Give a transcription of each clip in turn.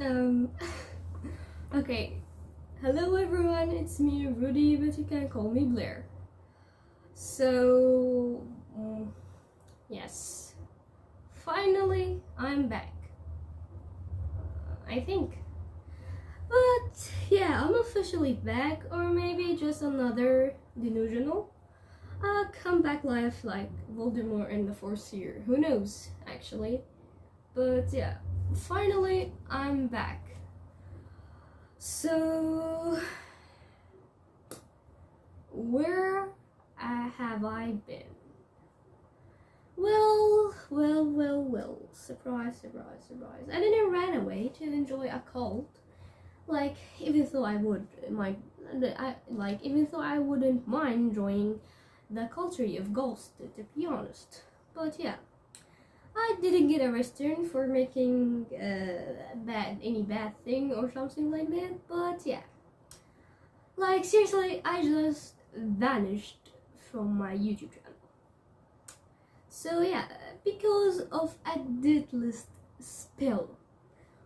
Um, okay. Hello everyone, it's me, Roody, but you can call me Blair. So, yes. Finally, I'm back. I think. But, yeah, I'm officially back, or maybe just another delusional. Come back live like Voldemort in the Fourth Year. Who knows, actually. But, yeah, finally, I'm back. So, where have I been? Well, surprise, surprise, surprise. I didn't run away to enjoy a cult. Like, even though I wouldn't mind enjoying the culture of ghosts, to be honest. But yeah, I didn't get arrested for making any bad thing or something like that. But yeah, like seriously, I just vanished from my YouTube channel. So yeah, because of a deathless spill,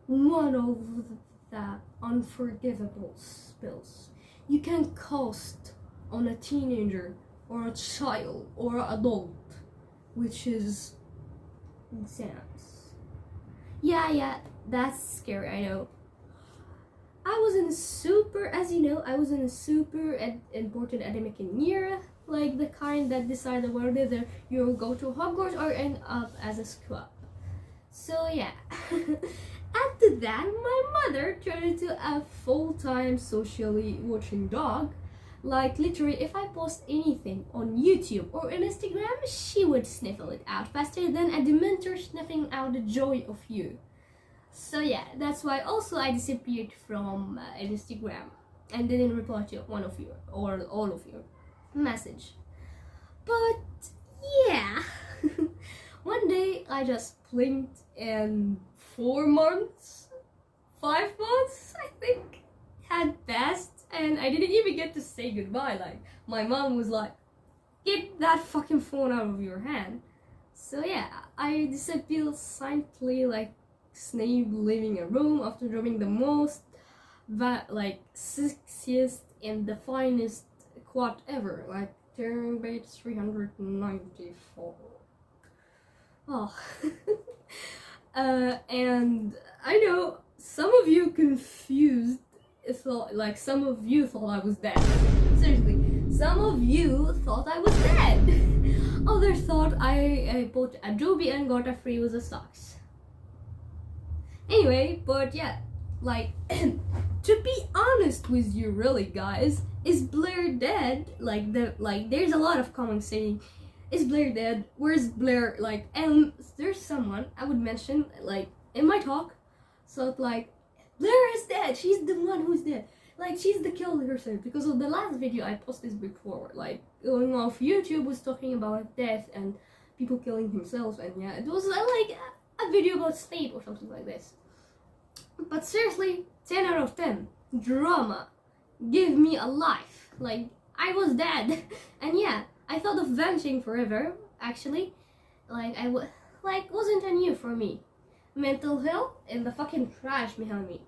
one of the unforgivable spills you can cast on a teenager or a child or an adult, which is exams. Yeah, that's scary, I know. I was in a super important academic year, like the kind that decided whether you'll go to Hogwarts or end up as a scrub. So yeah, after that, my mother turned into a full-time socially watching dog. Like literally, if I post anything on YouTube or on Instagram, she would sniffle it out faster than a dementor sniffing out the joy of you. So yeah, that's why also I disappeared from Instagram and didn't reply to one of you or all of your message. But yeah, one day I just blinked and 5 months, I think, had passed and I didn't even get to say goodbye. Like my mom was like, "Get that fucking phone out of your hand." So yeah, I disappeared silently like Snape leaving a room after dropping the most sexiest and the finest quote ever, like turn page 394. Oh. And I know some of you confused, some of you thought I was dead. Seriously, some of you thought I was dead. Others thought I bought Adobe and got a free with the socks. Anyway, but yeah, like, to be honest with you, really, guys, is Blair dead? There's a lot of comments saying, "Is Blair dead? Where's Blair?" And there's someone I would mention, in my talk, so Blair is dead. She's the one who's dead. She's the killer herself. Because of the last video I posted before, going off YouTube was talking about death and people killing themselves, and yeah, it was a video about Snape or something like this. But seriously, 10 out of 10. Drama. Give me a life. I was dead. And yeah, I thought of vanishing forever, actually. Wasn't a new for me. Mental health and the fucking trash behind me.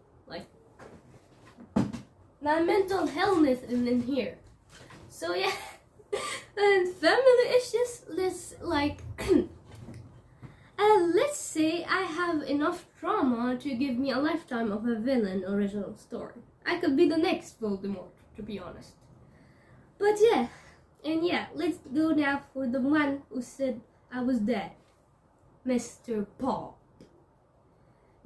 Now mental healthness is in here. So yeah. And family issues, let's say I have enough trauma to give me a lifetime of a villain original story. I could be the next Voldemort, to be honest. But yeah, and yeah, let's go now for the one who said I was dead. Mr. Paul.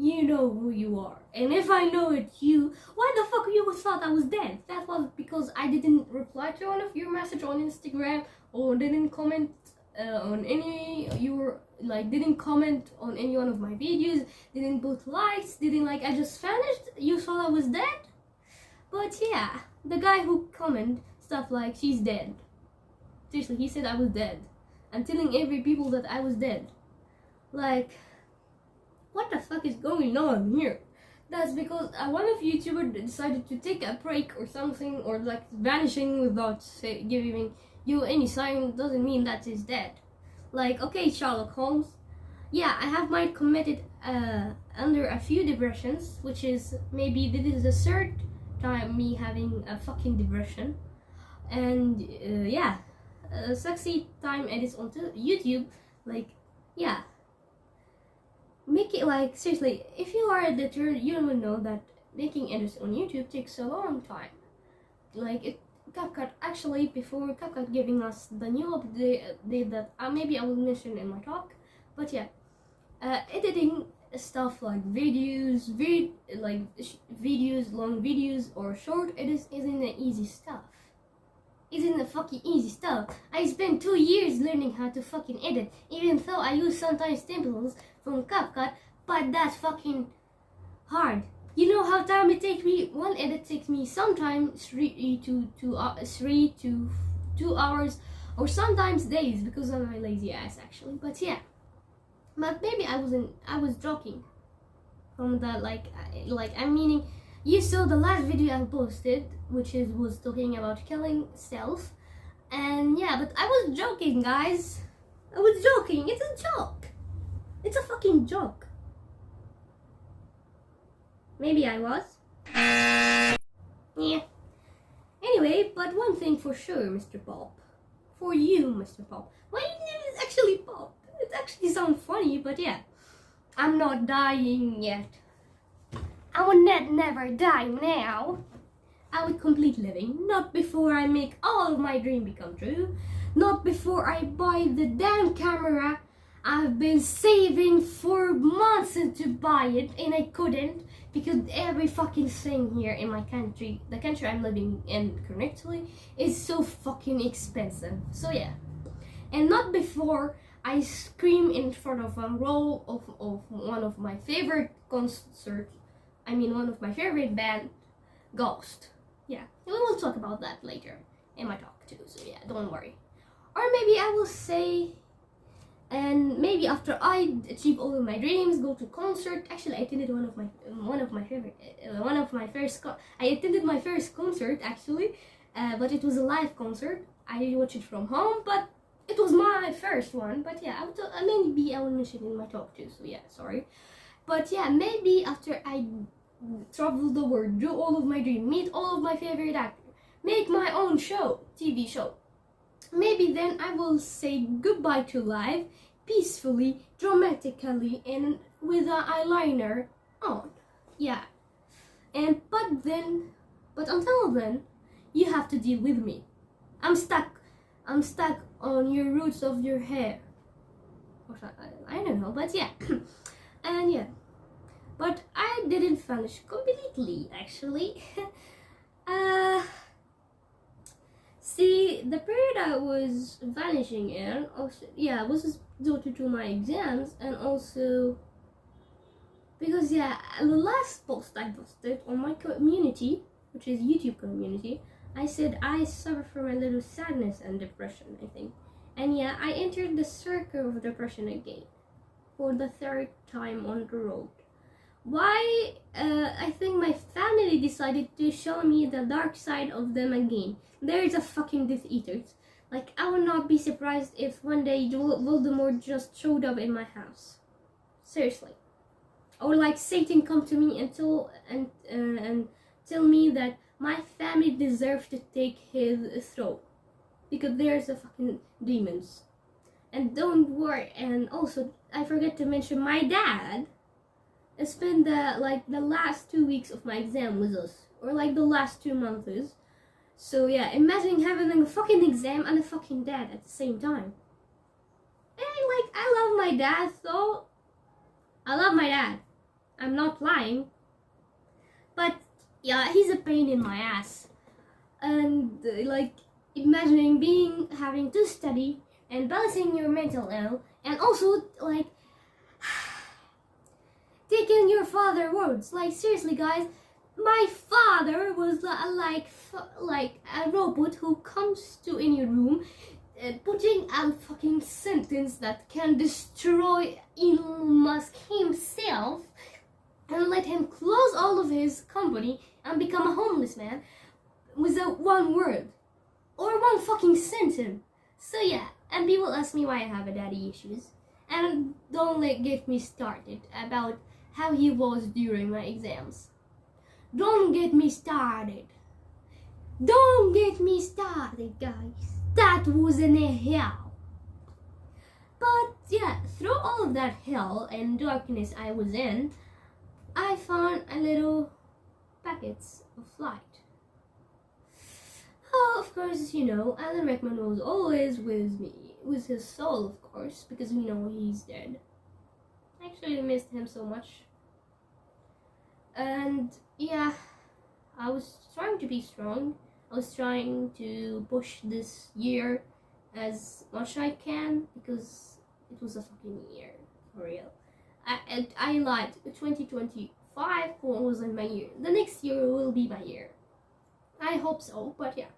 You know who you are. And if I know it's you, why the fuck you thought I was dead? That was because I didn't reply to one of your messages on Instagram or didn't comment on any didn't comment on any one of my videos, didn't put likes, I just vanished. You thought I was dead? But yeah, the guy who commented stuff like she's dead. Seriously, he said I was dead. I'm telling every people that I was dead. What the fuck is going on here? That's because one of YouTubers decided to take a break or something, or vanishing without giving you any sign doesn't mean that he's dead. Okay, Sherlock Holmes. Yeah, I have my committed under a few depressions, which is maybe this is the third time me having a fucking depression. And yeah, succeed time edits onto YouTube. Like, yeah, make it like seriously. If you are deterred, you will know that making edits on YouTube takes a long time. Like CapCut actually, before CapCut giving us the new update that maybe I will mention in my talk, but yeah, editing stuff like videos, videos, long videos or short edits isn't the easy stuff. Isn't the fucking easy stuff. I spent 2 years learning how to fucking edit, even though I use sometimes templates from CapCut, but that's fucking hard. You know how time it takes me? One edit takes me sometimes 3 to 2 hours, or sometimes days, because of my lazy ass actually. But yeah, but maybe I was joking from the I'm meaning, you saw the last video I posted, which was talking about killing self, and yeah, but I was joking, guys. I was joking. It's a joke. It's a fucking joke. Maybe I was. Yeah. Anyway, but one thing for sure, Mr. Pop. For you, Mr. Pop. My name is actually Pop. It actually sounds funny, but yeah. I'm not dying yet. I would never die now. I would complete living, not before I make all of my dreams become true. Not before I buy the damn camera I've been saving for months to buy it, and I couldn't because every fucking thing here in my country, the country I'm living in currently, is so fucking expensive. So yeah, and not before I scream in front of a row of one of my favorite concerts. I mean, one of my favorite band, Ghost. Yeah, we will talk about that later in my talk too. So yeah, don't worry. Or maybe I will say. And maybe after I achieve all of my dreams, go to concert. Actually, I attended one of my first. I attended my first concert actually, but it was a live concert. I watched it from home, but it was my first one. But yeah, maybe I will mention it in my talk too. So yeah, sorry. But yeah, maybe after I travel the world, do all of my dreams, meet all of my favorite actors, make my own show, TV show. Maybe then I will say goodbye to life peacefully, dramatically, and with an eyeliner on. Yeah. But until then, you have to deal with me. I'm stuck on your roots of your hair. I don't know, but yeah. And yeah. But I didn't finish completely actually. See, the period I was vanishing in, also, yeah, was due to my exams, and also because yeah, the last post I posted on my community, which is YouTube community, I said I suffer from a little sadness and depression, I think, and yeah, I entered the circle of depression again for the third time on the road. Why? I think my family decided to show me the dark side of them again. There's a fucking Death Eaters. Like, I would not be surprised if one day Voldemort just showed up in my house. Seriously. Or like Satan come to me and tell me that my family deserves to take his throne. Because there's a fucking demons. And don't worry, and also, I forgot to mention my dad spent the last 2 weeks of my exam with us, or like the last 2 months. So yeah, imagine having a fucking exam and a fucking dad at the same time. And I love my dad, so I love my dad. I'm not lying. But yeah, he's a pain in my ass. And imagining having to study and balancing your mental ill, and also taking your father's words. Like, seriously, guys, my father was like a robot who comes to any room, putting a fucking sentence that can destroy Elon Musk himself, and let him close all of his company and become a homeless man without one word or one fucking sentence. So yeah, and people ask me why I have a daddy issues. And don't get me started about how he was during my exams. Don't get me started. Don't get me started, guys. That was in a hell. But yeah, through all of that hell and darkness I was in, I found a little packets of light. Oh, of course, Alan Rickman was always with me, with his soul, of course, because he's dead. I actually missed him so much. And yeah, I was trying to be strong. I was trying to push this year as much I can, because it was a fucking year, for real. I lied. 2025 wasn't my year. The next year will be my year. I hope so, but yeah.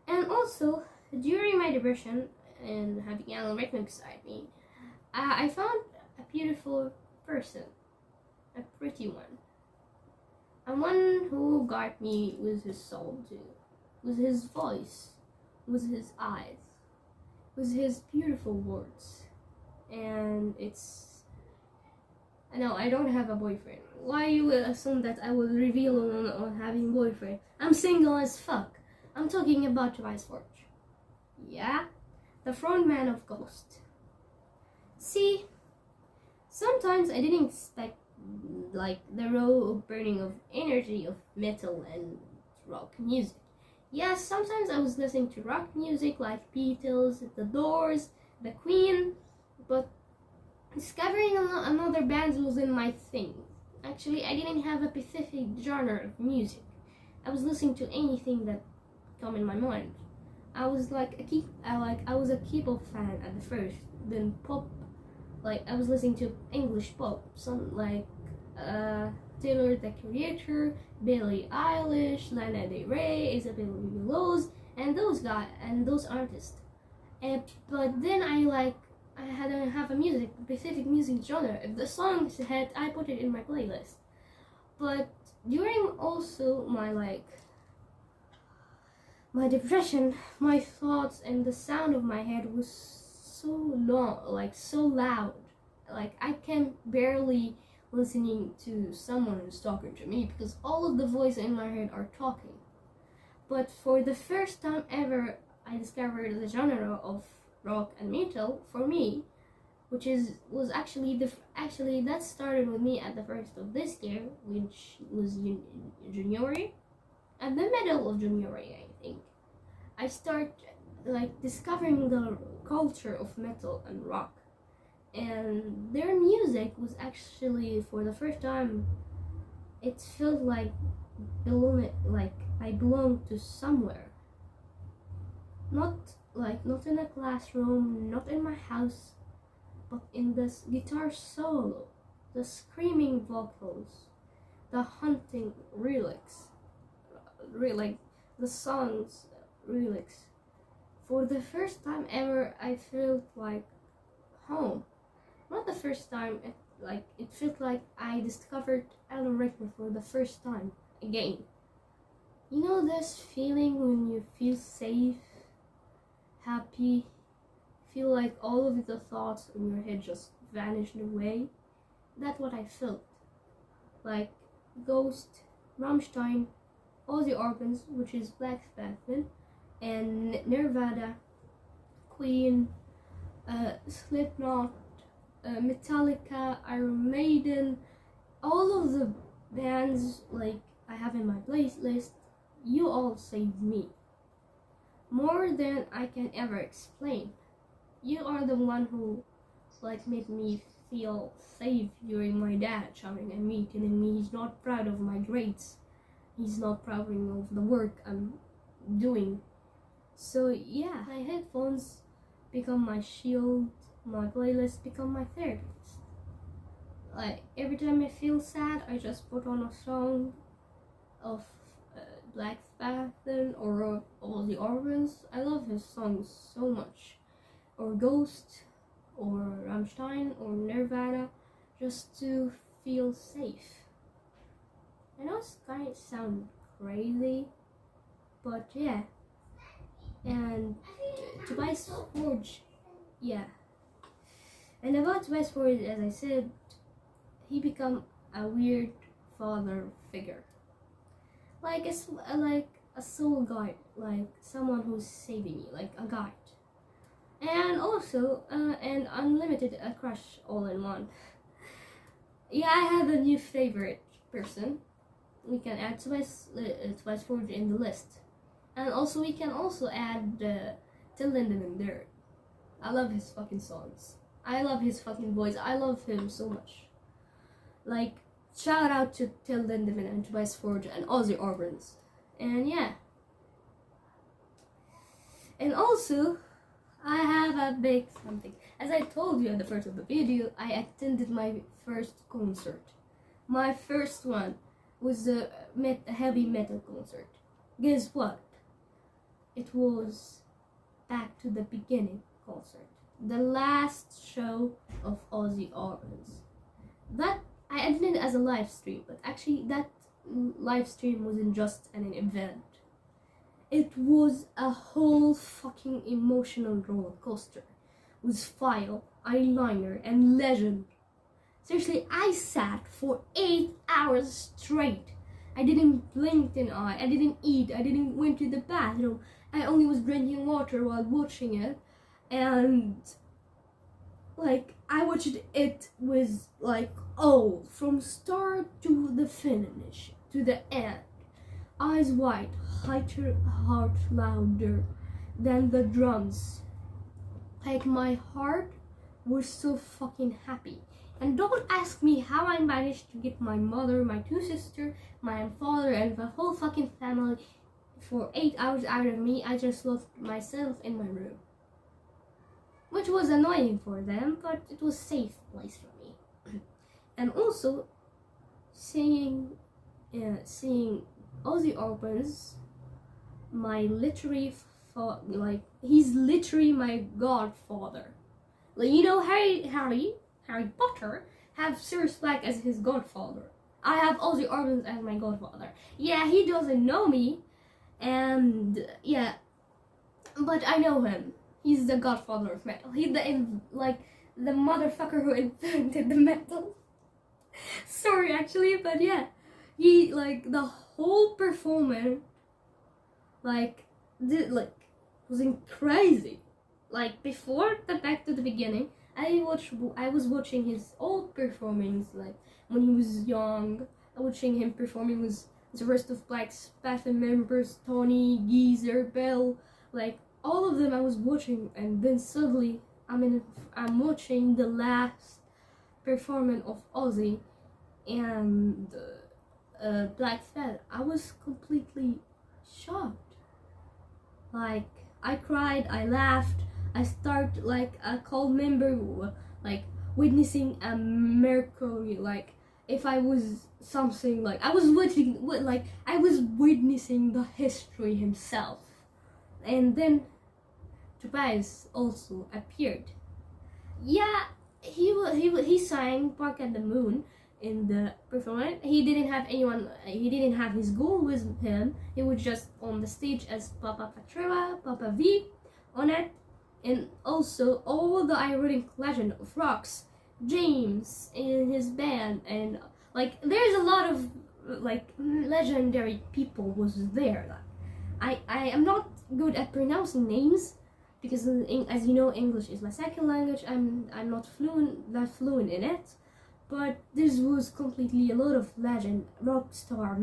And also, during my depression and having Alan Rickman beside me, I found a beautiful person, a pretty one. And one who got me with his soul too, with his voice, with his eyes, with his beautiful words. And I know I don't have a boyfriend. Why you will assume that I will reveal on having a boyfriend? I'm single as fuck. I'm talking about Tobias Forge. Yeah? The frontman of Ghost. See, sometimes I didn't expect the raw burning of energy of metal and rock music. Yes, sometimes I was listening to rock music like Beatles, The Doors, The Queen, but discovering another band wasn't my thing. Actually, I didn't have a specific genre of music. I was listening to anything that come in my mind. I was I was a K-pop fan at the first, then pop. I was listening to English pop, some Taylor the Creator, Billie Eilish, Lana Del Rey, Isabel Rose, and those artists. But then I had to have a specific music genre. If the song hit, I put it in my playlist. But during also my depression, my thoughts and the sound of my head was so long, so loud. I can barely listening to someone who's talking to me, because all of the voices in my head are talking. But for the first time ever, I discovered the genre of rock and metal for me, which was actually that started with me at the first of this year, which was January, at the middle of January, I think. I start discovering the culture of metal and rock, and their music was actually, for the first time, it felt like I belonged to somewhere. Not in a classroom, not in my house, but in this guitar solo, the screaming vocals, the haunting lyrics, the songs lyrics. For the first time ever, I felt like home. Not the first time, it felt like I discovered Alan Rickman for the first time again. You know this feeling when you feel safe, happy, feel like all of the thoughts in your head just vanished away? That's what I felt. Like Ghost, Rammstein, Ozzy Osbourne, which is Black Sabbath, and Nirvana, Queen, Slipknot, Metallica, Iron Maiden, all of the bands I have in my playlist, you all saved me. More than I can ever explain. You are the one who made me feel safe during my dad shouting at me, telling me he's not proud of my grades. He's not proud of the work I'm doing. So yeah, my headphones become my shield, my playlist become my therapist. Every time I feel sad, I just put on a song of Black Sabbath or Ozzy Osbourne. I love his songs so much. Or Ghost, or Rammstein, or Nirvana, just to feel safe. I know it's kind of sound crazy, but yeah. And Tobias Forge, yeah. And about Tobias Forge, as I said, he become a weird father figure, like a soul guide, like someone who's saving you, like a guide, and also an unlimited crush all in one. Yeah, I have a new favorite person. We can add Tobias Forge in the list, and also we can also add Till Lindemann there. I love his fucking songs. I love his fucking voice. I love him so much. Like, shout out to Till Lindemann and Tobias Forge and Ozzy Osbourne. And yeah. And also, I have a big something. As I told you at the first of the video, I attended my first concert. My first one was a heavy metal concert. Guess what? It was Back to the Beginning concert. The last show of Ozzy Osbourne. That I attended as a live stream, but actually that live stream wasn't just an event. It was a whole fucking emotional roller coaster with file, eyeliner, and legend. Seriously, I sat for 8 hours straight. I didn't blink an eye, I didn't eat, I didn't went to the bathroom. I only was drinking water while watching it, and like I watched it with like all from start to the finish to the end. Eyes wide, heart louder than the drums. Like my heart was so fucking happy. And don't ask me how I managed to get my mother, my two sisters, my father, and the whole fucking family for 8 hours out of me. I just locked myself in my room, which was annoying for them, but it was a safe place for me. And also, seeing Ozzy Osbourne's, he's literally my godfather. Like, you know, Harry Potter have Sirius Black as his godfather. I have Ozzy Osbourne as my godfather. Yeah, he doesn't know me, and yeah, but I know him. He's the godfather of metal. He's the motherfucker who invented the metal. Sorry, actually, but yeah, he the whole performance was crazy. Like before the Back to the Beginning, I was watching his old performance, like when he was young, watching him performing with the rest of Black Sabbath members, Tony, Geezer, Bell, like all of them I was watching, and then suddenly I'm watching the last performance of Ozzy and Black Sabbath. I was completely shocked. Like I cried, I laughed, I started like a cult member, like witnessing a miracle. Like if I was something, like I was witnessing the history himself. And then Tobias also appeared. Yeah, he sang Bark at the Moon in the performance. He didn't have his goal with him. He was just on the stage as Papa Patrera, Papa V on it. And also all the ironic legend of rocks, James in his band, and like there's a lot of like legendary people was there. Like, I am not good at pronouncing names because as you know, English is my second language. I'm not fluent in it, but this was completely a lot of legend, rock star,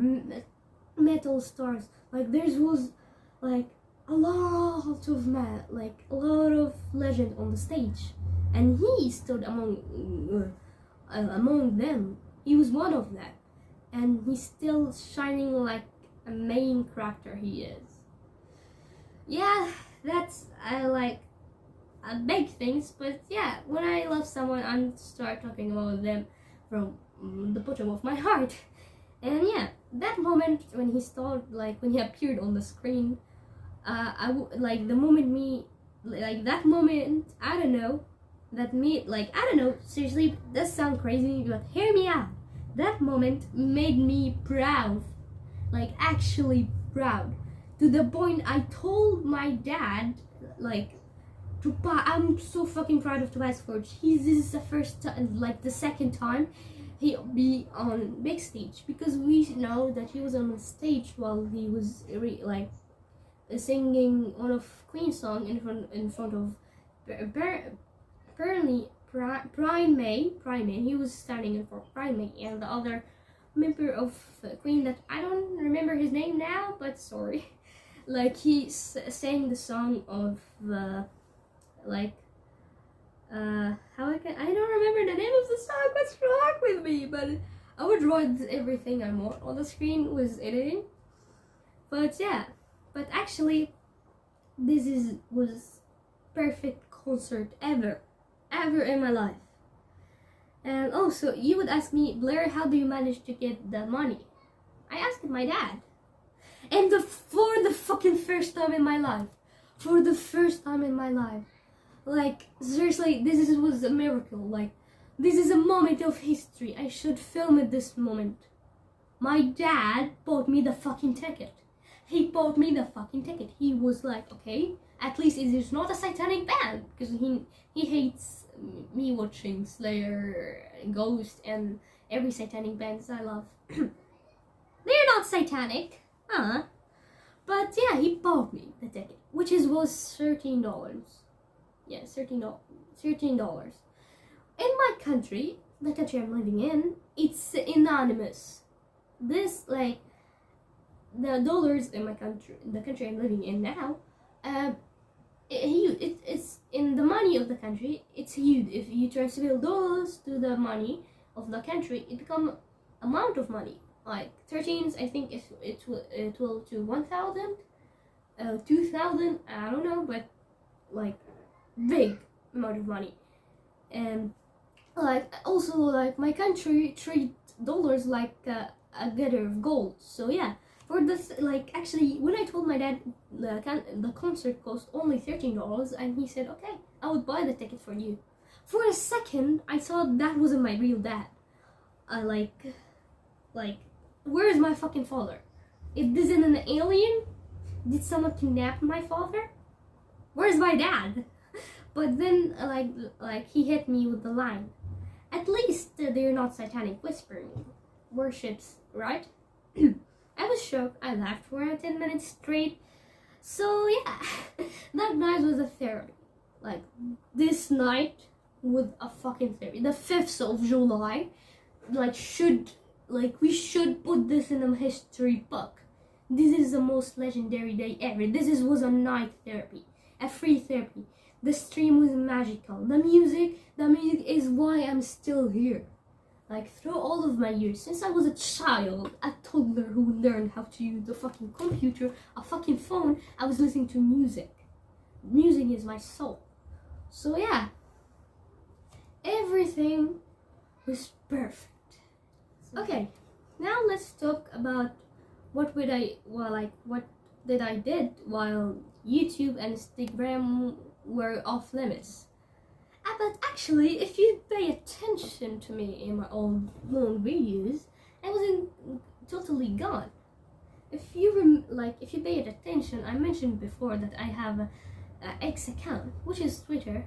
metal stars. Like there was like a lot of legend on the stage, and he stood among them. He was one of them, and he's still shining like a main character he is. Yeah, that's big things, but yeah, when I love someone, I start talking about them from the bottom of my heart. And yeah, that moment when he appeared on the screen, I don't know, seriously, that sounds crazy, but hear me out. That moment made me proud, like actually proud, to the point I told my dad, like I'm so fucking proud of Tobias Forge. This is the first time, like the second time he'll be on big stage, because we know that he was on the stage while he was singing one of Queen's song in front of apparently Brian May. He was standing in front of Brian May and the other member of Queen that I don't remember his name now, but sorry. Like he sang the song of the I don't remember the name of the song. What's wrong with me? But I would write everything I want on the screen with editing. But yeah, but actually, was perfect concert ever in my life. And also, you would ask me, Blair, how do you manage to get the money? I asked my dad, and for the fucking first time in my life, like seriously, was a miracle. Like this is a moment of history. I should film at this moment. My dad bought me the fucking ticket. He was like, okay, at least it is not a satanic band, because he hates me watching Slayer, Ghost, and every satanic bands I love. They're not satanic, but yeah, he bought me the ticket, which was $13. Yeah, $13. In my country, the country I'm living in, it's anonymous. This the dollars in my country, the country I'm living in now, it's in the money of the country. It's huge. If you transfer dollars to the money of the country, it become amount of money. Like 13s, I think it will to 1,000, 2,000. I don't know, but like big amount of money. And also my country treat dollars like a gather of gold. So yeah. For this, actually, when I told my dad the concert cost only $13, and he said, okay, I would buy the ticket for you. For a second, I thought that wasn't my real dad. Where is my fucking father? If this isn't an alien, did someone kidnap my father? Where's my dad? But then, he hit me with the line. At least they're not satanic whispering worships, right? I was shocked. I laughed for 10 minutes straight. So yeah, that night was a therapy. This night was a fucking therapy. The 5th of July, we should put this in a history book. This is the most legendary day ever. This was a night therapy, a free therapy. The stream was magical. The music is why I'm still here. Through all of my years, since I was a child, a toddler who learned how to use a fucking computer, a fucking phone, I was listening to music. Music is my soul. So yeah, everything was perfect. Okay, now let's talk about what did I did while YouTube and Instagram were off limits. But actually, if you pay attention to me in my own long videos, I wasn't totally gone. If you pay attention, I mentioned before that I have a X account, which is Twitter.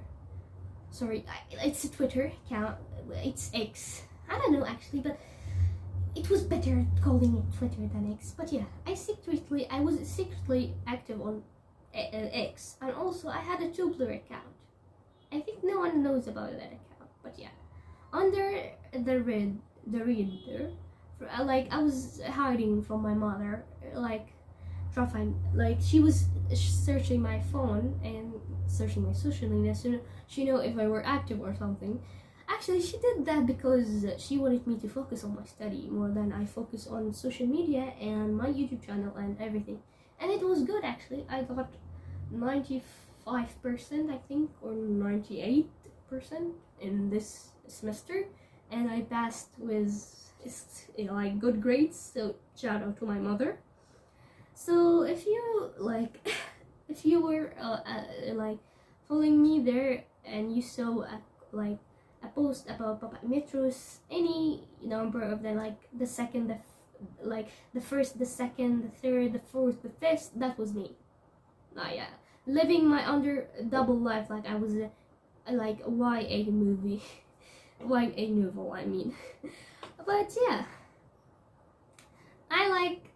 Sorry, it's a Twitter account. It's X. I don't know actually, but it was better calling it Twitter than X. But yeah, I was secretly active on X, and also I had a Tumblr account. I think no one knows about that account, but yeah, under the reader, I was hiding from my mother, trying to find, she was searching my phone and searching my social media, so she know if I were active or something. Actually, she did that because she wanted me to focus on my study more than I focus on social media and my YouTube channel and everything. And it was good actually. I got 95%, I think, or 98% in this semester, and I passed with good grades. So shout out to my mother. So if you if you were following me there and you saw a post about Papa Metros, any number of the the second, the first, the second, the third, the fourth, the fifth, that was me. Yeah, living my under double life like I was a like YA movie, YA novel. I mean, but yeah,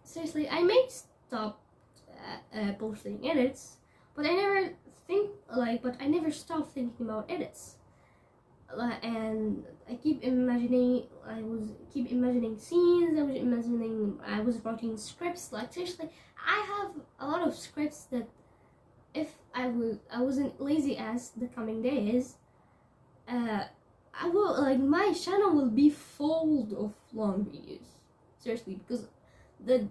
seriously. I may stop posting edits, but I never stop thinking about edits. And I keep imagining scenes. I was writing scripts. Like seriously, I have a lot of scripts that if I wasn't lazy as the coming days, I will my channel will be full of long videos. Seriously, because the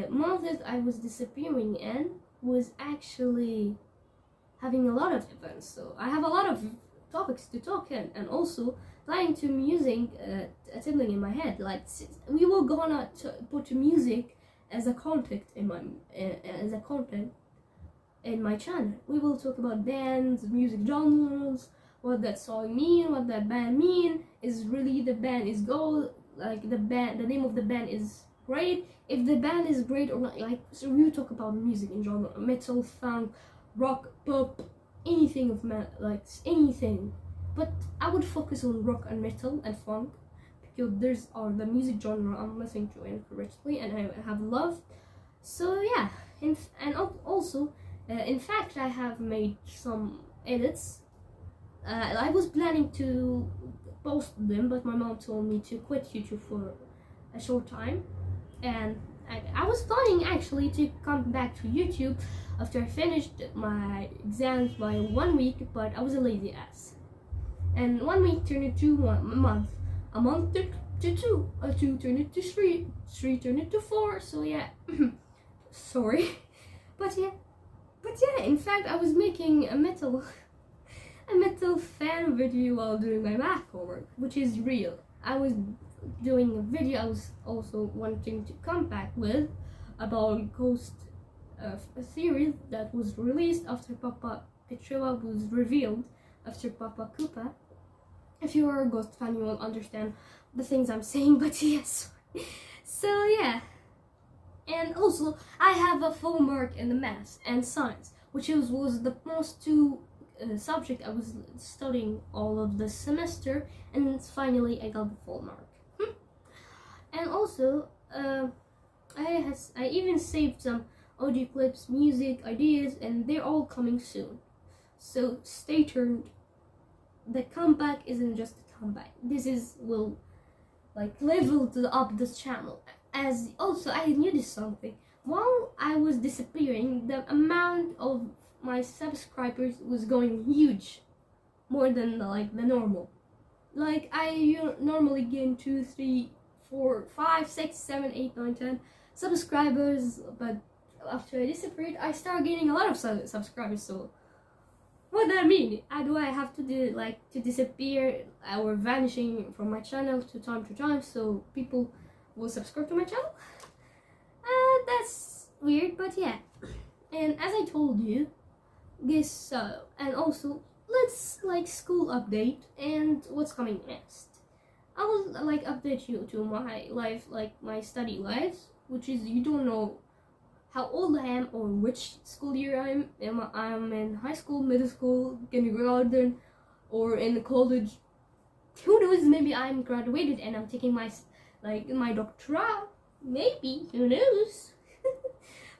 month that I was disappearing in was actually having a lot of events, so I have a lot of topics to talk in, and also planning to music tippling in my head. Like we will gonna put music as a content in my channel. We will talk about bands, music genres, what that song mean, what that band mean. Is really the band is gold? Like the name of the band is great. If the band is great or not, like so we will talk about music in genre, metal, funk, rock, pop, anything of anything. But I would focus on rock and metal and funk because those are the music genre I'm listening to incorrectly and I have loved. So yeah, also in fact I have made some edits. I was planning to post them, but my mom told me to quit YouTube for a short time, and I was planning actually to come back to YouTube after I finished my exams by 1 week, but I was a lazy ass. And 1 week turned into a month turned to 2, 2 turned into 3, 3 turned into 4, so yeah, sorry. But yeah, in fact I was making a metal fan video while doing my math homework, which is real. I was doing a video I was also wanting to come back with about ghost theory that was released after Papa Petrova was revealed after Papa Koopa. If you are a ghost fan, you will understand the things I'm saying, but yes. So yeah, and also I have a full mark in the math and science, which was the most two subject I was studying all of the semester, and finally I got the full mark. And also I even saved some audio clips, music ideas, and they're all coming soon, so stay tuned. The comeback isn't just a comeback. Will level up this channel. As also I noticed something while I was disappearing, the amount of my subscribers was going huge, more than the normal. Like I normally gain 2, 3, 4, 5, 6, 7, 8, 9, 10 subscribers, but after I disappeared I started gaining a lot of subscribers. So what that mean? Do I have to to disappear or vanishing from my channel to time so people will subscribe to my channel? That's weird, but yeah. And as I told you, this and also let's school update and what's coming next. I will update you to my life, my study lives, which is you don't know how old I am or which school year I'm in high school, middle school, kindergarten, or in college. Who knows? Maybe I'm graduated and I'm taking my my doctorate. Maybe, who knows?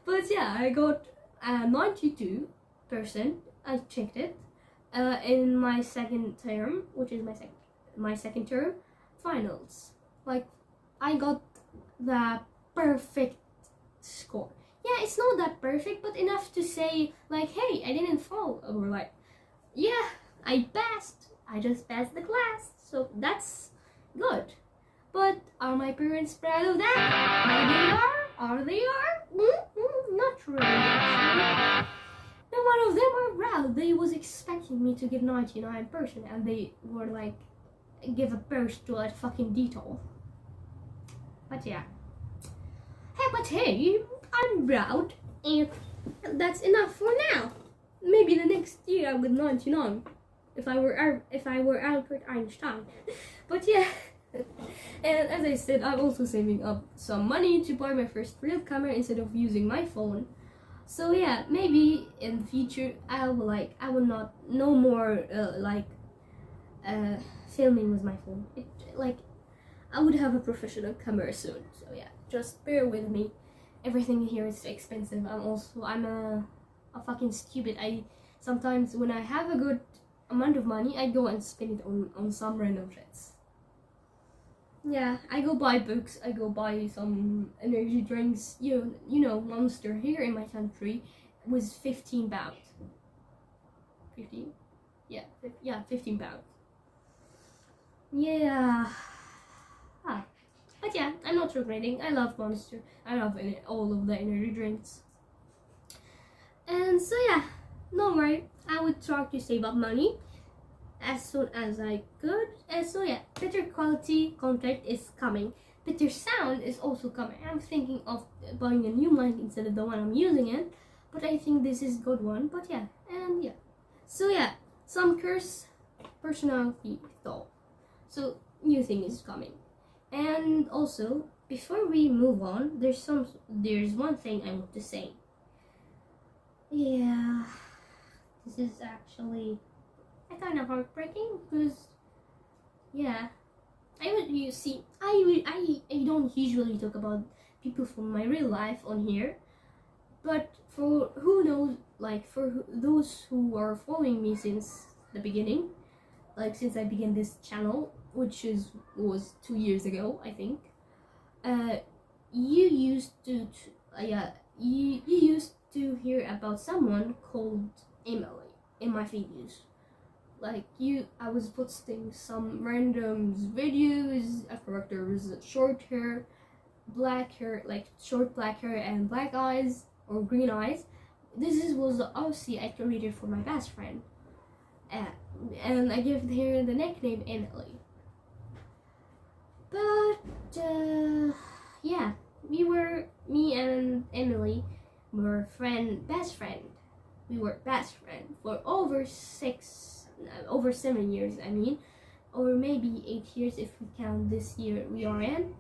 But yeah, I got 92%. I checked it in my second term, which is my second term finals. I got the perfect score. Yeah, it's not that perfect, but enough to say hey, I didn't fall, or yeah, I passed. I just passed the class, so that's good. But are my parents proud of that? Are they? Not really, actually. No one of them are proud. They was expecting me to give 99%, and they were give a burst to that fucking detail. But yeah. Hey, I'm proud, and that's enough for now. Maybe the next year I'll get 99 if I were Albert Einstein. But yeah. And as I said, I'm also saving up some money to buy my first real camera instead of using my phone. So yeah, maybe in the future I will not no more filming with my phone. I would have a professional camera soon. So yeah, just bear with me. Everything here is expensive. I'm a fucking stupid. I sometimes when I have a good amount of money, I go and spend it on some random shits. Yeah, I go buy books. I go buy some energy drinks. You know, Monster here in my country was £15. 15? Yeah, 15 pounds. Yeah. But yeah, I'm not regretting. I love Monster. I love all of the energy drinks. And so yeah, don't worry. I would try to save up money as soon as I could. And so yeah, better quality content is coming. Better sound is also coming. I'm thinking of buying a new mic instead of the one I'm using it. But I think this is good one. But yeah, and yeah. So yeah, some curse personality though. So new thing is coming. And also, before we move on, there's one thing I want to say. Yeah, this is actually kind of heartbreaking because, yeah, I don't usually talk about people from my real life on here, but for who knows, those who are following me since the beginning, since I began this channel, which was 2 years ago, I think. You used to you used to hear about someone called Emily in my videos. I was posting some random videos. A character with short hair, black hair, short black hair and black eyes or green eyes. This was the Ozzy I created for my best friend, and I gave her the nickname Emily. But yeah, me and Emily were best friend. We were best friend for over 7 years. I mean, or maybe 8 years if we count this year we are in.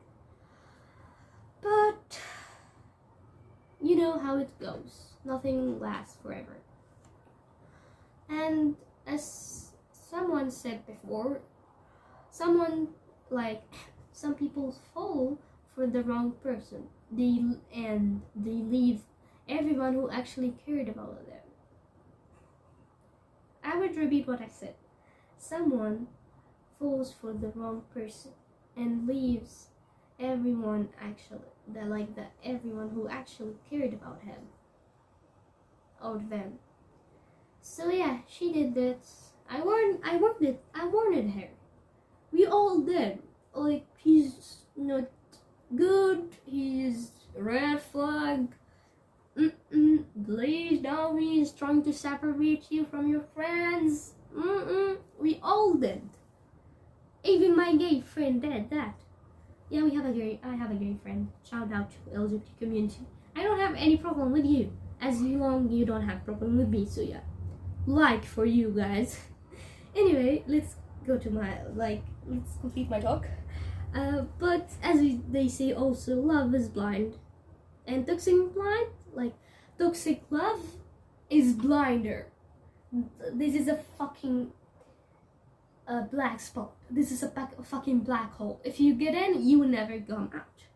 But you know how it goes. Nothing lasts forever. And as someone said before, some people fall for the wrong person. They leave everyone who actually cared about them. I would repeat what I said. Someone falls for the wrong person and leaves everyone everyone who actually cared about him or them. So yeah, she did this. I warned her. We all did. He's not good. He's a red flag. Please don't. He's trying to separate you from your friends. We all did. Even my gay friend did that. Yeah, I have a gay friend. Shout out to LGBT community. I don't have any problem with you, as long you don't have problem with me. So yeah, for you guys. Anyway, let's go to let's complete my talk. But as they say also, love is blind, and toxic love is blinder. This is a fucking black spot. This is a fucking black hole. If you get in, you will never come out.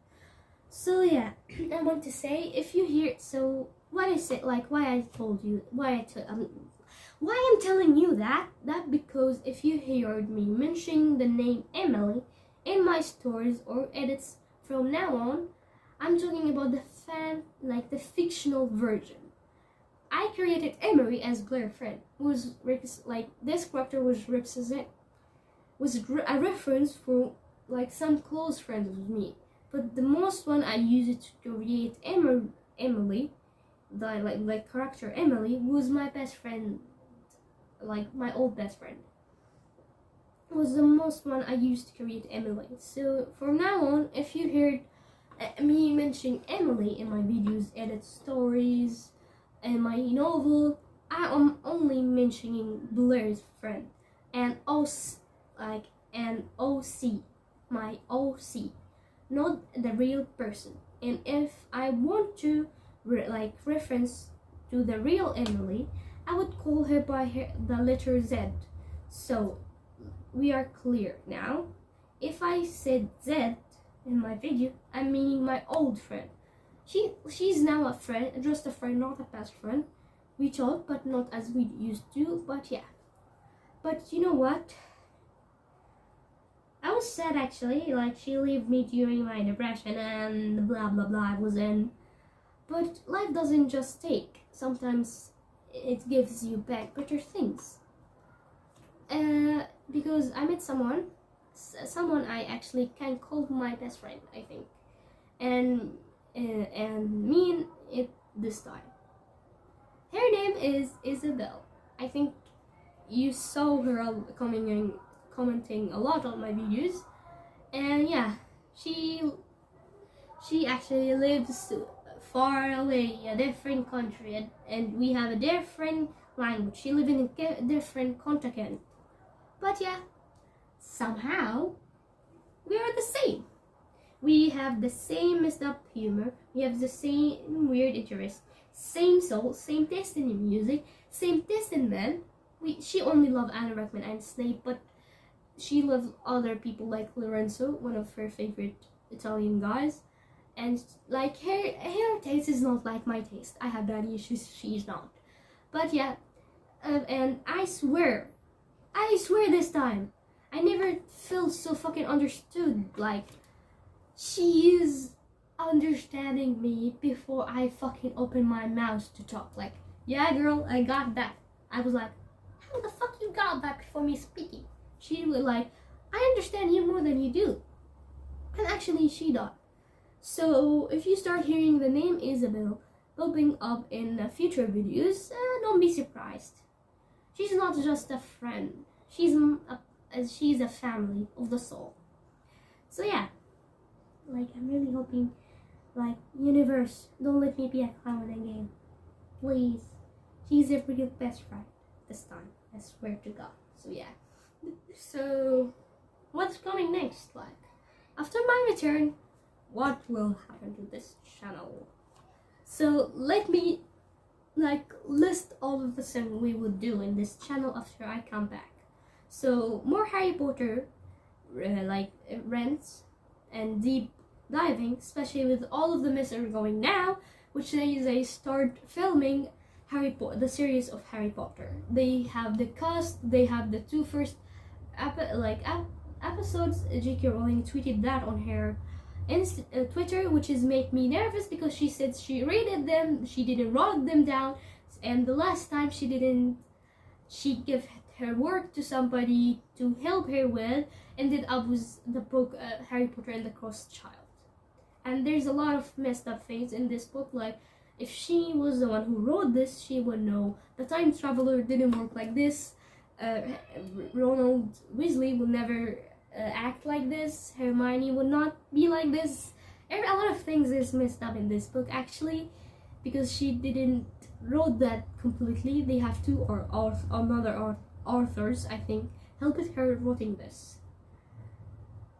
So yeah, I want to say, if you hear, so what I said, why I told you, why I'm telling you that because if you heard me mentioning the name Emily in my stories or edits from now on, I'm talking about the fictional version. I created Emily as Blair friend. This character was a reference for some close friends with me. But the most one I used to create Emily, the character Emily, was my best friend, my old best friend. Was the most one I used to create Emily. So from now on, if you heard me mentioning Emily in my videos, edit stories, and my novel, I am only mentioning Blair's friend and OC, my OC, not the real person. And if I want to reference to the real Emily, I would call her by the letter Z. So we are clear now. If I said Z in my video, I'm meaning my old friend. She's now a friend, just a friend, not a best friend. We talk, but not as we used to, but yeah. But you know what? I was sad actually, like she left me during my depression and blah blah blah I was in. But life doesn't just take. Sometimes it gives you back better things. Because I met someone I actually can call my best friend, I think, and mean it this time. Her name is Isabel. I think you saw her commenting a lot on my videos, and yeah, she actually lives far away, a different country, and we have a different language. She lives in a different continent. But yeah, somehow we are the same. We have the same messed up humor, we have the same weird interests, same soul, same taste in music, same taste in men. She only loved Anna Rickman and Snape, but she loved other people like Lorenzo, one of her favorite Italian guys. And like her taste is not like my taste. I have daddy issues, she's not. But yeah, and I swear this time, I never felt so fucking understood. Like, she is understanding me before I fucking open my mouth to talk. Like, yeah girl, I got that. I was like, how the fuck you got that before me speaking? She was like, I understand you more than you do. And actually she does. So if you start hearing the name Isabel popping up in future videos, don't be surprised. She's not just a friend. She's a family of the soul. So yeah, like I'm really hoping, like, universe, don't let me be a clown again, please. She's a pretty best friend this time, I swear to God. So yeah. So what's coming next? Like, after my return, what will happen to this channel? So let me list all of the things we would do in this channel after I come back. So more Harry Potter rants and deep diving, especially with all of the myths are going now, which they start filming the series of Harry Potter. They have the cast, they have the two first episodes. J.K. Rowling tweeted that on her Twitter, which is make me nervous because she said she rated them, she didn't write them down, and the last time she gave her work to somebody to help her with, ended up with the book Harry Potter and the Cursed Child. And there's a lot of messed up things in this book. Like, if she was the one who wrote this, she would know the time traveler didn't work like this. Ronald Weasley will never act like this. Hermione would not be like this. A lot of things is messed up in this book actually, because she didn't wrote that completely. They have two or another authors, I think, helped her writing this,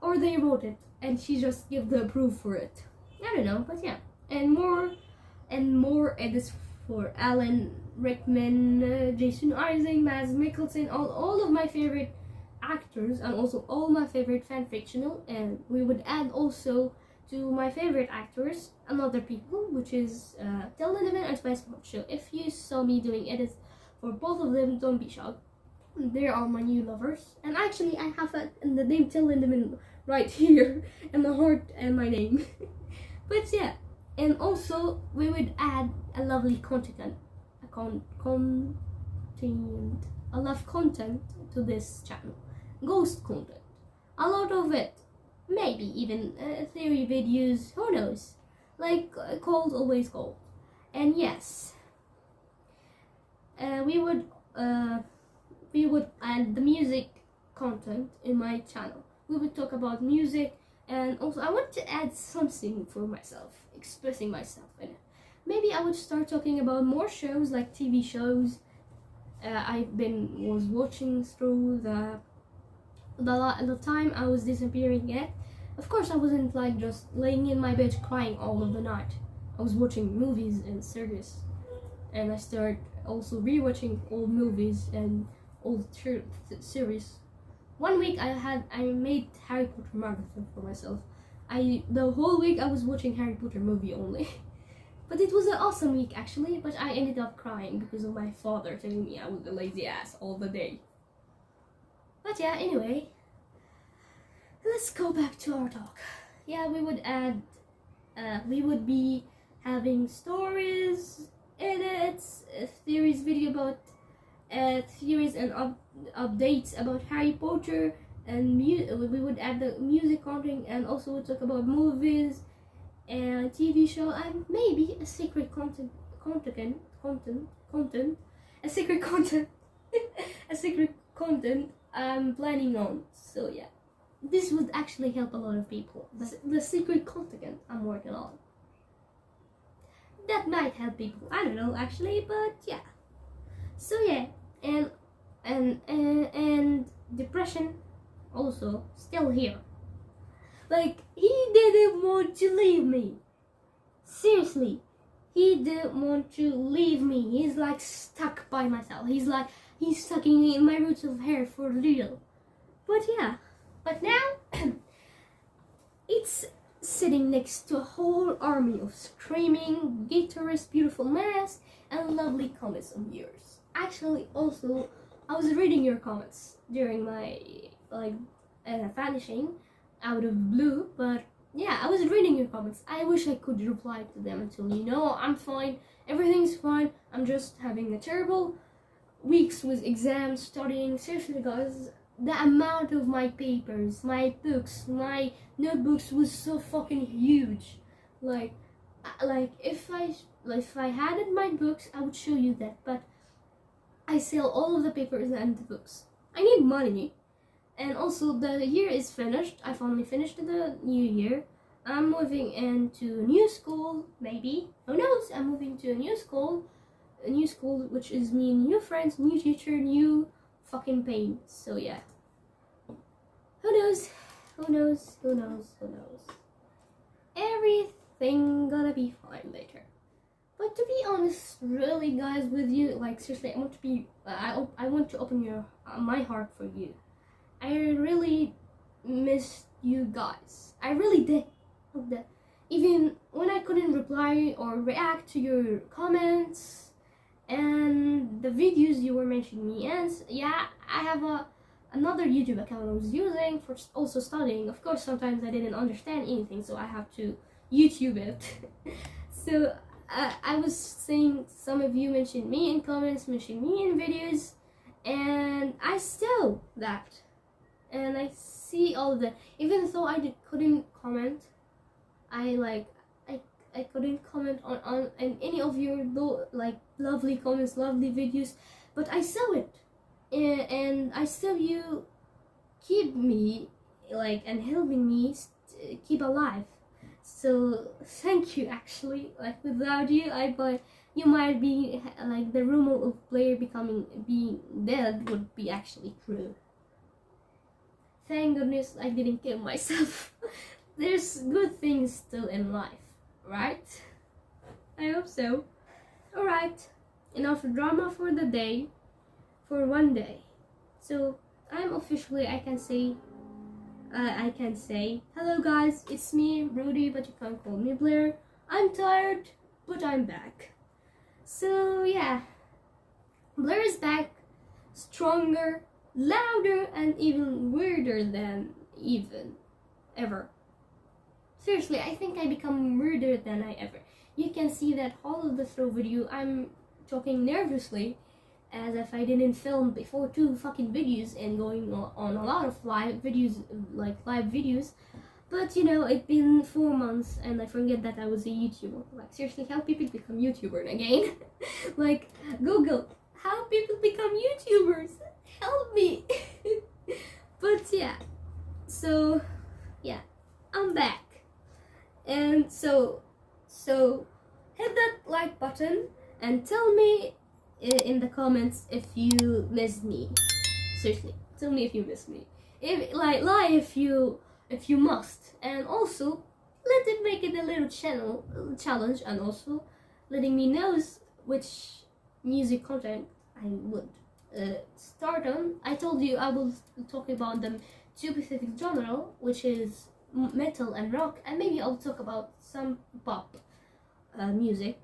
or they wrote it and she just gave the proof for it. I don't know, but yeah, and more edits for Alan Rickman, Jason Isaac, Mads Mikkelsen, all of my favorite actors, and also all my favorite fan fictional. And we would add also to my favorite actors another people, which is Till Lindemann and Tobias Forge. So if you saw me doing edits for both of them, don't be shocked. They are my new lovers, and actually I have the name Till Lindemann right here and the heart and my name. But yeah, and also we would add a lovely content to this channel. Ghost content, a lot of it, maybe even theory videos, who knows, like cold always cold. And yes, we would add the music content in my channel. We would talk about music, and also I want to add something for myself, expressing myself in it. Maybe I would start talking about more shows, like TV shows. Was watching through the time I was disappearing yet. Of course I wasn't like just laying in my bed crying all of the night. I was watching movies and series. and I start also rewatching old movies and old series. One week I made Harry Potter marathon for myself. The whole week I was watching Harry Potter movie only. But it was an awesome week actually, but I ended up crying because of my father telling me I was a lazy ass all the day. But yeah, anyway, let's go back to our talk. Yeah, we would be having stories, edits, theories video about theories and updates about Harry Potter, and we would add the music content, and also we'd talk about movies and TV show, and maybe a secret content a secret content a secret content I'm planning on. So yeah, this would actually help a lot of people. The secret content I'm working on, that might help people. I don't know actually, but yeah. So yeah, and depression also still here. Like, he didn't want to leave me. Seriously, he didn't want to leave me. He's like stuck by myself. He's sucking in my roots of hair for real. But yeah, but now it's sitting next to a whole army of screaming, guitarist, beautiful masks, and lovely comments of yours. Actually, also, I was reading your comments during my vanishing out of blue, but yeah, I was reading your comments. I wish I could reply to them until I'm fine, everything's fine. I'm just having a terrible weeks with exams, studying. Seriously, guys, the amount of my papers, my books, my notebooks was so fucking huge. Like if I had my books, I would show you that, but I sell all of the papers and the books. I need money. And also, the year is finished. I finally finished the new year. I'm moving into a new school, maybe. Who knows? I'm moving to a new school, which is me, new friends, new teacher, new fucking pain. So yeah. Who knows? Who knows? Who knows? Who knows? Everything gonna be fine later. But to be honest, really, guys, with you, like seriously, I want to open my heart for you. I really missed you guys. I really did. Even when I couldn't reply or react to your comments and the videos you were mentioning me, and yeah, I have another YouTube account I was using for also studying. Of course, sometimes I didn't understand anything, so I have to YouTube it. So I was seeing some of you mention me in comments, mention me in videos, and I still that. And I see all of that. Even though I couldn't comment, I couldn't comment on any of your lovely comments, lovely videos, but I saw it, and I saw you keep me and helping me keep alive. So thank you. Actually, without you, you might be the rumor of Blair being dead would be actually true. Thank goodness I didn't kill myself. There's good things still in life, right? I hope so. Alright, enough drama for the day, for one day. So I'm officially, I can say, hello guys, it's me, Roody, but you can't call me Blair. I'm tired, but I'm back. So yeah, Blair is back, stronger, louder, and even weirder than ever. Seriously, I think I become weirder than I ever. You can see that all of the throw video, I'm talking nervously, as if I didn't film before 2 fucking videos and going on a lot of live videos. But it's been 4 months and I forget that I was a YouTuber. Seriously, how people become YouTuber again? Google, how people become YouTubers? Help me. But yeah, so yeah, I'm back. And so hit that like button and tell me in the comments if you missed me. Seriously, tell me if you missed me. Lie if you must. And also let it make it a little challenge, and also letting me know which music content I would start on. I told you I will talk about them two specific genre, which is metal and rock, and maybe I'll talk about some pop music.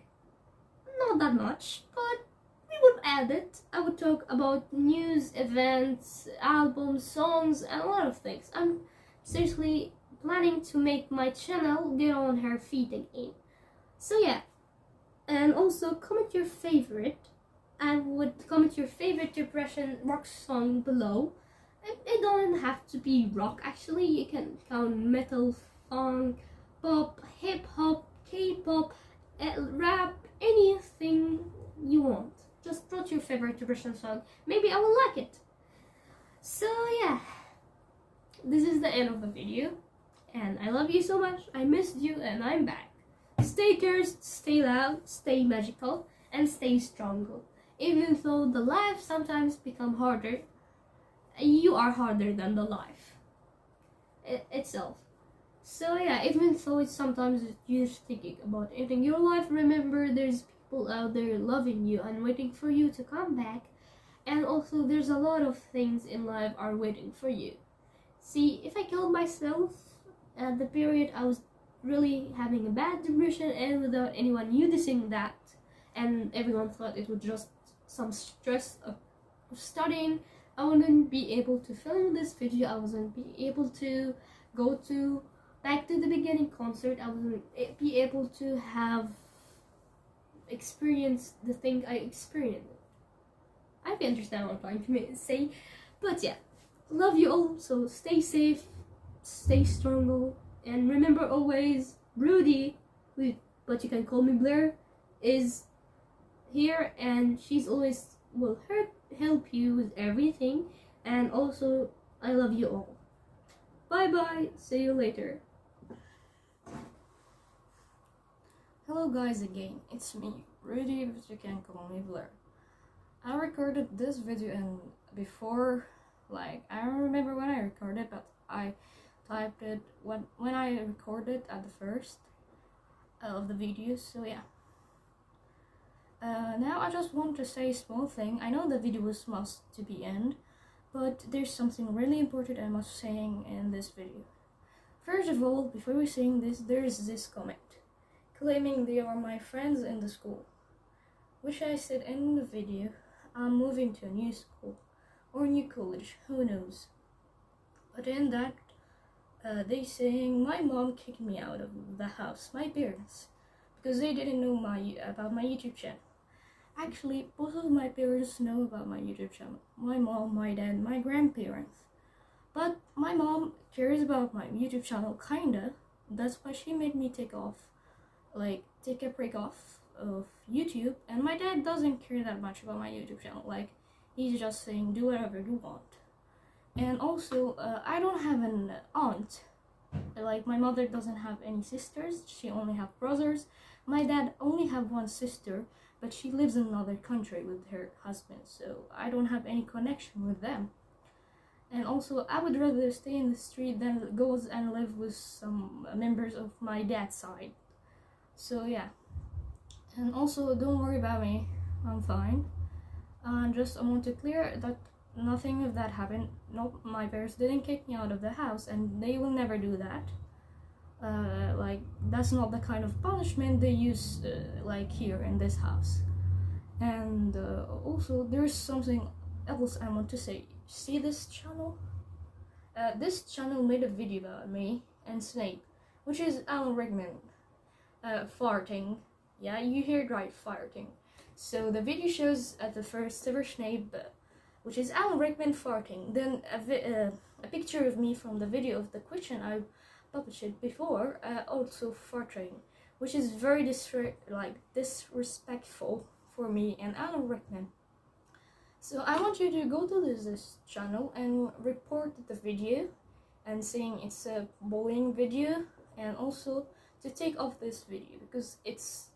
Not that much, but we would add it. I would talk about news, events, albums, songs, and a lot of things. I'm seriously planning to make my channel get on her feet again. So yeah, and also comment your favorite. I would comment your favorite depression rock song below. It doesn't have to be rock actually. You can count metal, funk, pop, hip hop, K-pop, rap, anything you want. Just put your favorite depression song. Maybe I will like it. So yeah, this is the end of the video. And I love you so much. I missed you and I'm back. Stay cursed, stay loud, stay magical, and stay strong. Even though the life sometimes become harder, you are harder than the life itself. So yeah, even though it's sometimes you're thinking about ending your life, remember there's people out there loving you and waiting for you to come back. And also there's a lot of things in life are waiting for you. See, if I killed myself at the period I was really having a bad depression and without anyone noticing that, and everyone thought it was just some stress of studying, I wouldn't be able to film this video. I wasn't be able to go to back to the beginning concert. I wouldn't be able to have experienced the thing I experienced. I can understand what I'm trying to say, but yeah, love you all. So stay safe, stay strong, and remember always, Roody, but you can call me Blair, is here, and she's always will help you with everything. And also, I love you all. Bye bye. See you later. Hello guys again, it's me, Roody, but you can call me Blair. I recorded this video and before, like, I don't remember when I recorded, but I typed it when I recorded at the first of the video, so yeah. Now I just want to say a small thing. I know the video was must to be end, but there's something really important I must saying in this video. First of all, before we saying this, there is this comment claiming they are my friends in the school, which I said in the video, I'm moving to a new school or new college, who knows. But in that, they saying my mom kicked me out of the house, my parents, because they didn't know about my YouTube channel. Actually, both of my parents know about my YouTube channel. My mom, my dad, my grandparents. But my mom cares about my YouTube channel, kinda. That's why she made me take a break off of YouTube. And my dad doesn't care that much about my YouTube channel. Like, he's just saying, do whatever you want. And also, I don't have an aunt. Like, my mother doesn't have any sisters. She only have brothers. My dad only have one sister, but she lives in another country with her husband, so I don't have any connection with them. And also, I would rather stay in the street than go and live with some members of my dad's side. So yeah. And also, don't worry about me, I'm fine. And just I want to clear that nothing of that happened. Nope, my parents didn't kick me out of the house, and they will never do that. Like, that's not the kind of punishment they use like here in this house. And also, there's something else I want to say. See this channel? This channel made a video about me and Snape, which is Alan Rickman farting. Yeah, you heard right, farting. So the video shows at the first Severus Snape, which is Alan Rickman farting. Then a picture of me from the video of the question I published before, also farting, which is very disrespectful for me and Alan Rickman. So I want you to go to this channel and report the video and saying it's a bullying video, and also to take off this video because it's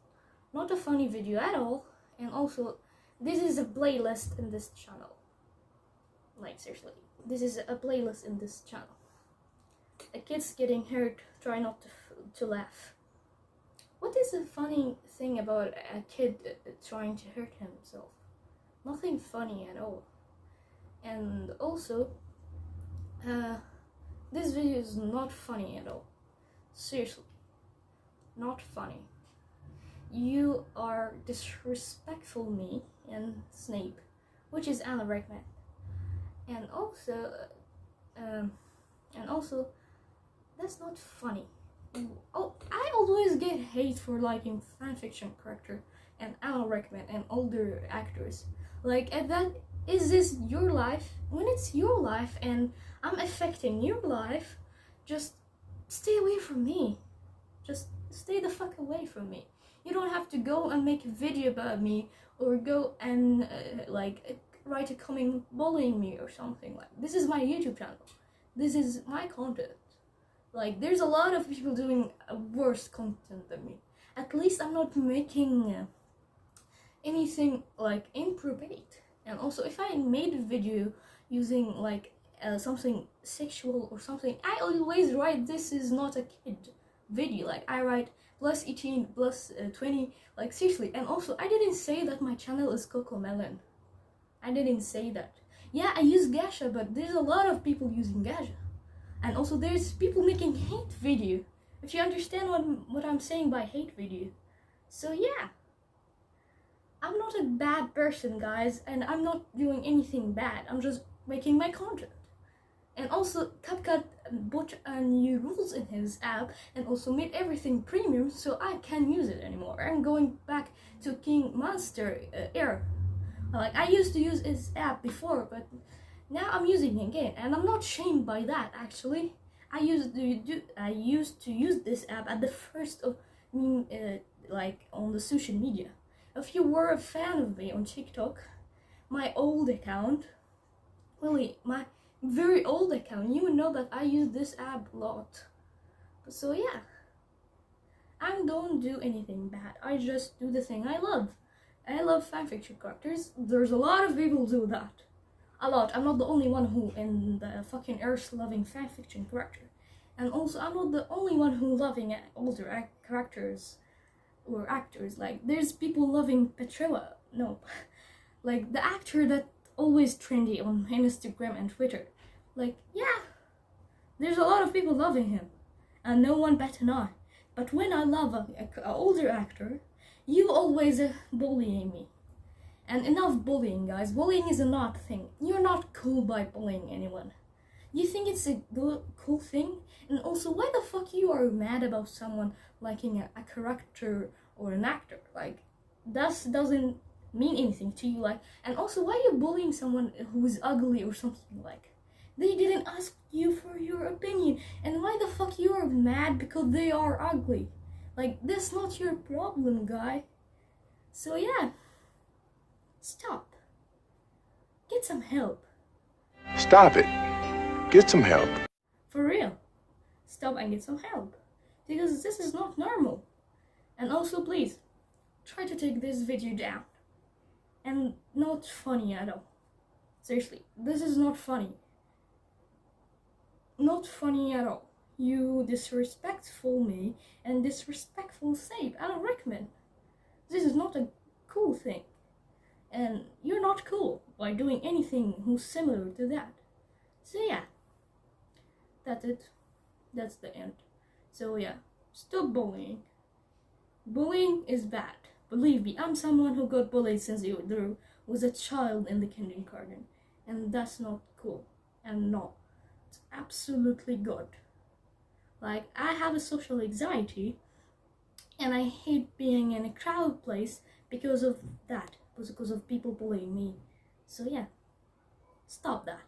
not a funny video at all. And also, this is a playlist in this channel. Like, seriously, this is a playlist in this channel. A kid's getting hurt, try not to laugh. What is the funny thing about a kid trying to hurt himself? Nothing funny at all. And also, this video is not funny at all. Seriously, not funny. You are disrespectful me and Snape, which is Alan Rickman. And also, that's not funny. Oh, I always get hate for liking fanfiction character and Alan Rickman and older actors. Like, is this your life? When it's your life and I'm affecting your life, just stay away from me. Just stay the fuck away from me. You don't have to go and make a video about me or go and write a comment bullying me or something. Like, this is my YouTube channel. This is my content. Like, there's a lot of people doing worse content than me. At least I'm not making anything like inappropriate. And also, if I made a video using like something sexual or something, I always write this is not a kid video. Like, I write plus 18, plus 20, like seriously. And also, I didn't say that my channel is Cocomelon. I didn't say that. Yeah, I use Gacha, but there's a lot of people using Gacha. And also, there's people making hate video. If you understand what I'm saying by hate video. So yeah, I'm not a bad person, guys, and I'm not doing anything bad. I'm just making my content. And also, CapCut put new rules in his app and also made everything premium, so I can't use it anymore. I'm going back to King Monster era. Like, I used to use his app before, but now I'm using it again, and I'm not shamed by that. Actually, I used to use this app at the first of me, like on the social media. If you were a fan of me on TikTok, my old account, really my very old account, you would know that I use this app a lot. So yeah, I don't do anything bad. I just do the thing I love. I love fanfiction characters. There's a lot of people do that. A lot. I'm not the only one who in the fucking earth loving fanfiction character. And also, I'm not the only one who loving older characters or actors. Like, there's people loving Petrella. No. Like, the actor that always trendy on Instagram and Twitter. Like, yeah. There's a lot of people loving him. And no one better not. But when I love an older actor, you always bullying me. And enough bullying, guys. Bullying is not a thing. You're not cool by bullying anyone. You think it's a cool thing? And also, why the fuck you are mad about someone liking a character or an actor? Like, that doesn't mean anything to you. Like, and also, why are you bullying someone who's ugly or something? Like, they didn't ask you for your opinion. And why the fuck you are mad because they are ugly? Like, that's not your problem, guy. So yeah. Stop. Get some help. Stop it. Get some help. For real. Stop and get some help. Because this is not normal. And also, please, try to take this video down. And not funny at all. Seriously, this is not funny. Not funny at all. You disrespectful me and disrespectful Snape. Alan Rickman. This is not a cool thing. And you're not cool by doing anything who's similar to that. So yeah, that's it. That's the end. So yeah, stop bullying. Bullying is bad. Believe me, I'm someone who got bullied since there was a child in the kindergarten. And that's not cool. And no, it's absolutely good. Like, I have a social anxiety and I hate being in a crowded place because of that. Because of people bullying me. So yeah, stop that.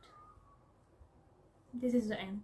This is the end.